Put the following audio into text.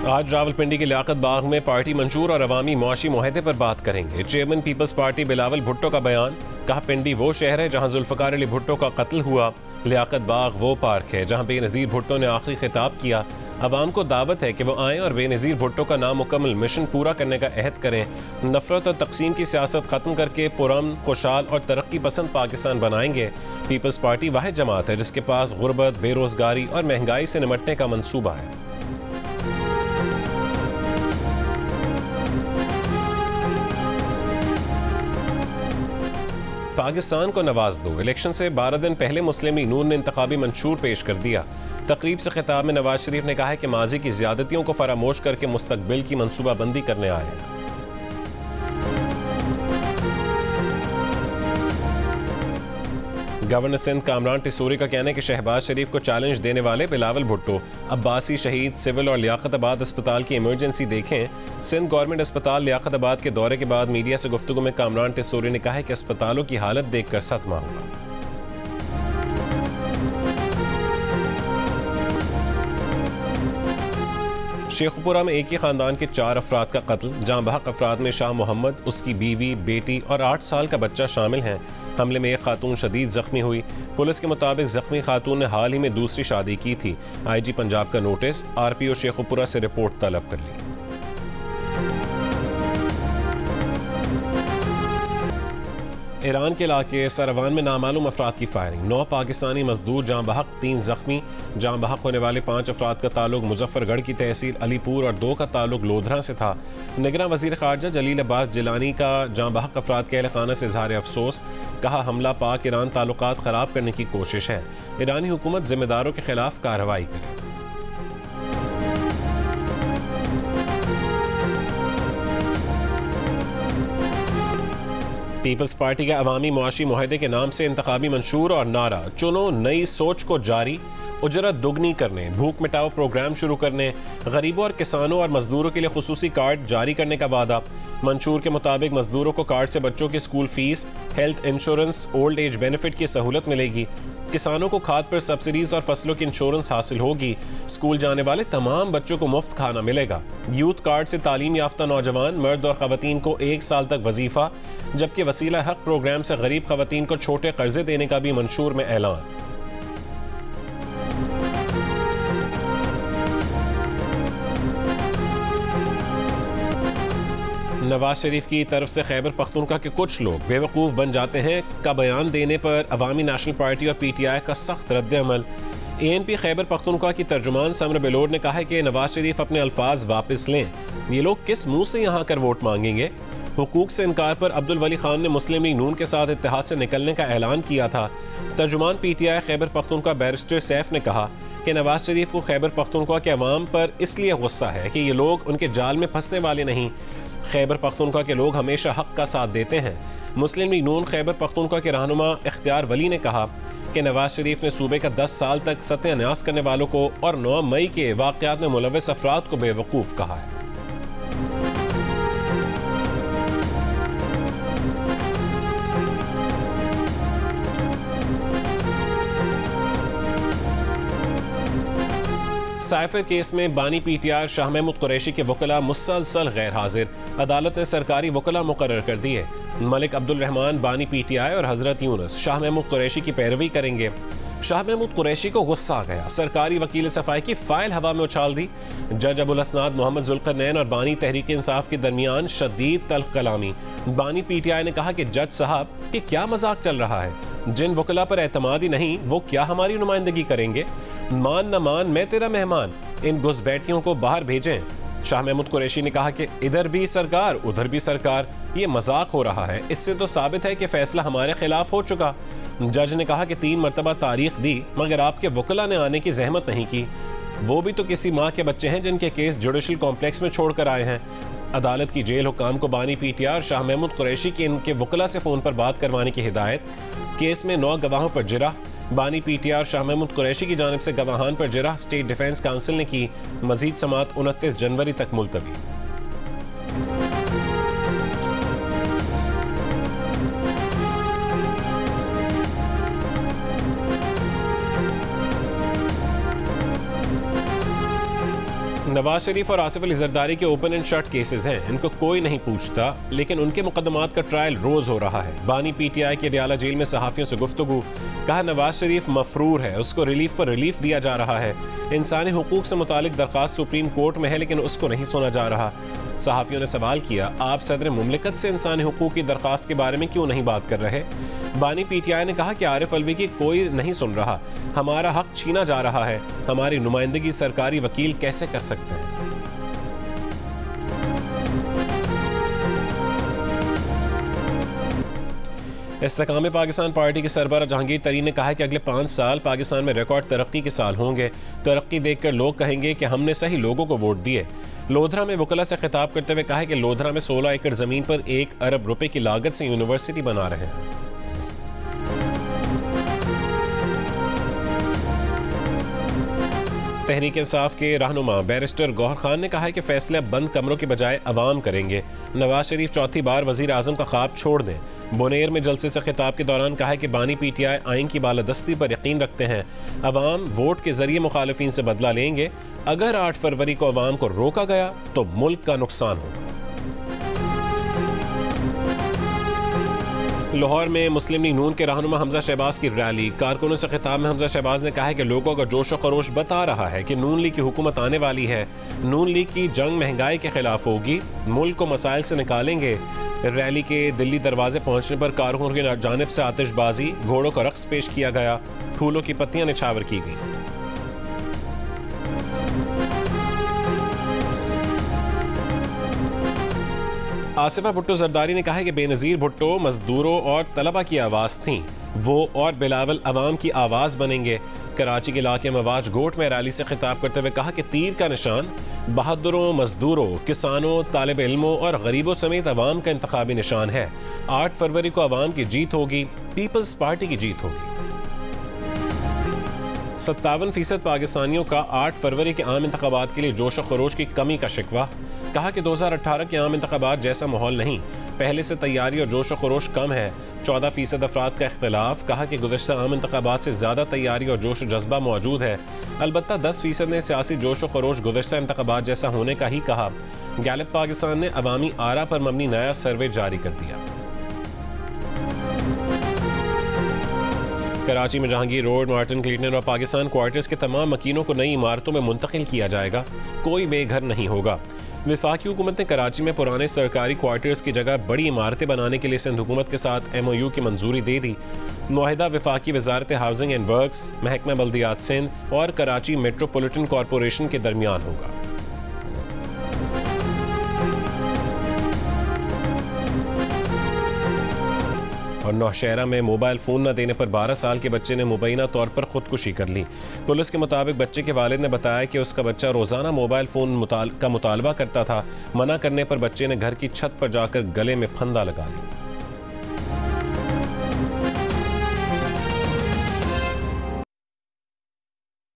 आज रावलपिंडी के लियाकत बाग में पार्टी मंशूर और अवामी मुआशी मुआहदे पर बात करेंगे। Chairman People's Party Bilawal Bhutto का बयान, कहा पिंडी वो शहर है जहां जुल्फकार अली भुट्टो का कत्ल हुआ। लियाकत बाग वो पार्क है जहां बेनज़ीर भुट्टो ने आखिरी खिताब किया। अवाम को दावत है कि वो आएँ और बेनज़ीर भुट्टो का नामुकम्मल मिशन पूरा करने का अहद करें। नफरत और तकसीम की सियासत ख़त्म करके पुरअमन, खुशहाल और तरक्की पसंद पाकिस्तान बनाएंगे। पीपल्स पार्टी वाहिद जमात है जिसके पास गुर्बत, बेरोज़गारी और महंगाई से निमटने का मंसूबा है। पाकिस्तान को नवाज दो। इलेक्शन से 12 दिन पहले मुस्लिम लीग नून ने इंतखाबी मंशूर पेश कर दिया। तकरीब से खिताब में नवाज शरीफ ने कहा है कि माजी की ज्यादतियों को फरामोश करके मुस्तकबिल की मनसूबाबंदी करने आए हैं। गवर्नर सिंध कामरान टिसूरी का कहना है कि शहबाज शरीफ को चैलेंज देने वाले बिलावल भुट्टो अब्बासी शहीद सिविल और लियाकताबाद अस्पताल की इमरजेंसी देखें। सिंध गवर्नमेंट अस्पताल लियाकताबाद के दौरे के बाद मीडिया से गुफ्तगू में कामरान टिसूरी ने कहा है कि अस्पतालों की हालत देखकर सदमा हुआ। शेखपुरा में एक ही खानदान के 4 अफराद का कत्ल। जाँ बहक अफराद में शाह मोहम्मद, उसकी बीवी, बेटी और 8 साल का बच्चा शामिल हैं। हमले में एक खातून शदीद जख्मी हुई। पुलिस के मुताबिक जख्मी खातून ने हाल ही में दूसरी शादी की थी। IG पंजाब का नोटिस, RPO शेखपुरा से रिपोर्ट तलब कर ली। ईरान के इलाके सरवान में नामालूम अफराद की फायरिंग। 9 पाकिस्तानी मजदूर जाँ बहक, 3 जख्मी। जाँ बहक होने वाले 5 अफराद का ताल्लुक मुजफ्फरगढ़ की तहसील अलीपुर और 2 का ताल्लुक लोधरा से था। निगरान वजीर खारजा जलील अब्बास जिलानी का जाँ बहक अफराद के अहल खाना से इजहार अफसोस, कहा हमला पाक ईरान ताल्लुकात ख़राब करने की कोशिश है। ईरानी हुकूमत जिम्मेदारों के खिलाफ कार्रवाई करे। पीपल्स पार्टी के अवामी मुआशी मुआहदे के नाम से इंतखाबी मंशूर और नारा, चुनो नई सोच को जारी, उजरत दुगनी करने, भूख मिटाओ प्रोग्राम शुरू करने, गरीबों और किसानों और मजदूरों के लिए खुसूसी कार्ड जारी करने का वादा। मंशूर के मुताबिक मजदूरों को कार्ड से बच्चों की school fees, health insurance, old age benefit की सहूलत मिलेगी। किसानों को खाद पर सब्सिडीज और फसलों की इंश्योरेंस हासिल होगी। स्कूल जाने वाले तमाम बच्चों को मुफ्त खाना मिलेगा। यूथ कार्ड से तालीम याफ्ता नौजवान, मर्द और खवातीन को 1 साल तक वजीफा, जबकि वसीला हक प्रोग्राम से गरीब खवातीन को छोटे कर्जे देने का भी मंशूर में ऐलान। नवाज शरीफ की तरफ से खैबर पख्तूनख्वा के कुछ लोग बेवकूफ़ बन जाते हैं का बयान देने पर अवामी नेशनल पार्टी और PTI का सख्त रद्द-ए-अमल। ANP खैबर पख्तूनख्वा की तर्जुमान समर बेलोर ने कहा है कि नवाज शरीफ अपने अल्फाज वापस लें। ये लोग किस मुंह से यहाँ कर वोट मांगेंगे। हुकूक से इनकार पर अब्दुल वली खान ने मुस्लिम लीग नून के साथ इत्तेहाद से निकलने का ऐलान किया था। तर्जुमान PTI खैबर पख्तूनख्वा बैरिस्टर सैफ ने कहा कि नवाज शरीफ को खैबर पख्तूनख्वा के अवाम पर इसलिए गुस्सा है कि ये लोग उनके जाल में फंसने वाले नहीं। खैबर पख्तूनख्वा के लोग हमेशा हक का साथ देते हैं। मुस्लिम लीग नून खैबर पख्तूनख्वा के रहनुमा इख्तियार वली ने कहा कि नवाज शरीफ ने सूबे का 10 साल तक सत्यानाश करने वालों को और 9 मई के वाक़यात में मुलव्वस अफराद को बेवकूफ़ कहा है। साइफर केस में बानी PTI शाह महमूद कुरैशी के वकला मुसलसल गैर हाजिर। अदालत ने सरकारी वकला मुकर्रर कर दिए। मलिक अब्दुल रहमान बानी PTI और हजरत यूनुस शाह महमूद कुरैशी की पैरवी करेंगे। शाह महमूद कुरैशी को गुस्सा आ गया, सरकारी वकील सफाई की फाइल हवा में उछाल दी। जज अबुल हसनाद मोहम्मद जुल्करनैन और बानी तहरीक इंसाफ के दरमियान शदीद तल्ख कलामी। बानी PTI ने कहा कि जज साहब कि क्या मजाक चल रहा है, जिन वकला पर एतमाद ही नहीं वो क्या हमारी नुमाइंदगी करेंगे। मान न मान मैं तेरा मेहमान, इन घुसपैठियों को बाहर भेजें। शाह महमूद कुरैशी ने कहा कि इधर भी सरकार उधर भी सरकार, ये मजाक हो रहा है। इससे तो साबित है कि फैसला हमारे खिलाफ हो चुका। जज ने कहा कि 3 मरतबा तारीख दी मगर आपके वकला ने आने की जहमत नहीं की। वो भी तो किसी माँ के बच्चे हैं जिनके केस जुडिशल कॉम्प्लेक्स में छोड़कर आए हैं। अदालत की जेल हुकाम को बानी PTI और शाह महमूद कुरैशी के इनके वकला से फ़ोन पर बात करवाने की हिदायत। केस में 9 गवाहों पर जिरह। बानी PTI और शाह महमूद कुरैशी की जानिब से गवाहान पर जिरह स्टेट डिफेंस काउंसिल ने की। मजीद समाअत 29 जनवरी तक मुलतवी। नवाज शरीफ और आसिफ अली जरदारी के ओपन एंड शट केसेस हैं, इनको कोई नहीं पूछता, लेकिन उनके मुकदमात का ट्रायल रोज हो रहा है। बानी पीटीआई के अडयाला जेल में सहाफियों से गुफ्तगू, कहा नवाज शरीफ मफरूर है, उसको रिलीफ पर रिलीफ दिया जा रहा है। इंसानी हुकूक से मुतालिक दरख्वास्त सुप्रीम कोर्ट में है, लेकिन उसको नहीं सुना जा रहा। सहाफियों ने सवाल किया, आप सदर मुमलिकत से इंसानी हुकूक की दरख्वास्त के बारे में क्यों नहीं बात कर रहे? बानी पीटीआई ने कहा कि आरिफ अलवी की कोई नहीं सुन रहा, हमारा हक छीना जा रहा है, हमारी नुमाइंदगी सरकारी वकील कैसे कर सकते हैं? इस्तेकाम पाकिस्तान पार्टी के सरबराह जहांगीर तरीन ने कहा है कि अगले 5 साल पाकिस्तान में रिकॉर्ड तरक्की के साल होंगे। तरक्की देखकर लोग कहेंगे कि हमने सही लोगों को वोट दिए। लोधरा में वकला से खिताब करते हुए कहा है कि लोधरा में 16 एकड़ जमीन पर 1 अरब रुपए की लागत से यूनिवर्सिटी बना रहे हैं। तहरीक इंसाफ के रहनुमा बैरिस्टर गौहर खान ने कहा है कि फैसले बंद कमरों के बजाय अवाम करेंगे। नवाज शरीफ चौथी बार वजीर आजम का ख्वाब छोड़ दें। बोनेर में जलसे से खिताब के दौरान कहा है कि बानी पीटीआई आइन की बालादस्ती पर यकीन रखते हैं, अवाम वोट के जरिए मुखालिफिन से बदला लेंगे। अगर 8 फरवरी को अवाम को रोका गया तो मुल्क का नुकसान होगा। लाहौर में मुस्लिम लीग नून के रहनुमा हमजा शहबाज की रैली, कारकुनों से खिताब में हमजा शहबाज ने कहा है कि लोगों का जोश व खरोश बता रहा है कि नून लीग की हुकूमत आने वाली है। नून लीग की जंग महंगाई के खिलाफ होगी, मुल्क को मसाइल से निकालेंगे। रैली के दिल्ली दरवाजे पहुंचने पर कारकुनों की जानिब से आतिशबाजी, घोड़ों का रक्स पेश किया गया, फूलों की पत्तियां निछावर की गई। आसिफा भुट्टो जरदारी ने कहा है कि बेनज़ीर भुट्टो मजदूरों और तलबा की आवाज़ थीं, वो और बिलावल अवाम की आवाज़ बनेंगे। कराची के इलाके मवाज गोट में रैली से खिताब करते हुए कहा कि तीर का निशान बहादुरों, मजदूरों, किसानों, तालिब इल्मों और गरीबों समेत अवाम का इंतखाबी निशान है। 8 फरवरी को अवाम की जीत होगी, पीपल्स पार्टी की जीत होगी। 57% पाकिस्तानियों का 8 फरवरी के आम इंतखाबात के लिए जोश व खरोश की कमी का शिकवा। कहा कि 2018 के आम इंतखाबात जैसा माहौल नहीं, पहले से तैयारी और जोश व खरोश कम है। 14% अफराद का इख्तलाफ। कहा कि गुज़श्ता आम इंतखाबात से ज़्यादा तैयारी और जोश व जज्बा मौजूद है। अलबत्ता 10% ने सियासी जोश व खरोश गुज़श्ता इंतखाबात जैसा होने का ही कहा। गैलप पाकिस्तान ने अवामी आरा पर मबनी नया सर्वे जारी कर दिया। कराची में जहांगीर रोड, मार्टिन क्लीटन और पाकिस्तान क्वार्टर्स के तमाम मकीनों को नई इमारतों में मुंतकिल किया जाएगा, कोई बेघर नहीं होगा। वफाकी हुकूमत ने कराची में पुराने सरकारी क्वार्टर्स की जगह बड़ी इमारतें बनाने के लिए सिंध हुकूमत के साथ MOU की मंजूरी दे दी। मुआहिदा वफाकी वजारत हाउसिंग एंड वर्क्स, महकमा बल्दियात सिंध और कराची मेट्रोपॉलिटन कॉरपोरेशन के दरमियान होगा। और नौशहरा में मोबाइल फ़ोन न देने पर 12 साल के बच्चे ने मुबैना तौर पर खुदकुशी कर ली। पुलिस के मुताबिक बच्चे के वालिद ने बताया कि उसका बच्चा रोज़ाना मोबाइल फ़ोन का मुतालबा करता था। मना करने पर बच्चे ने घर की छत पर जाकर गले में फंदा लगा लिया।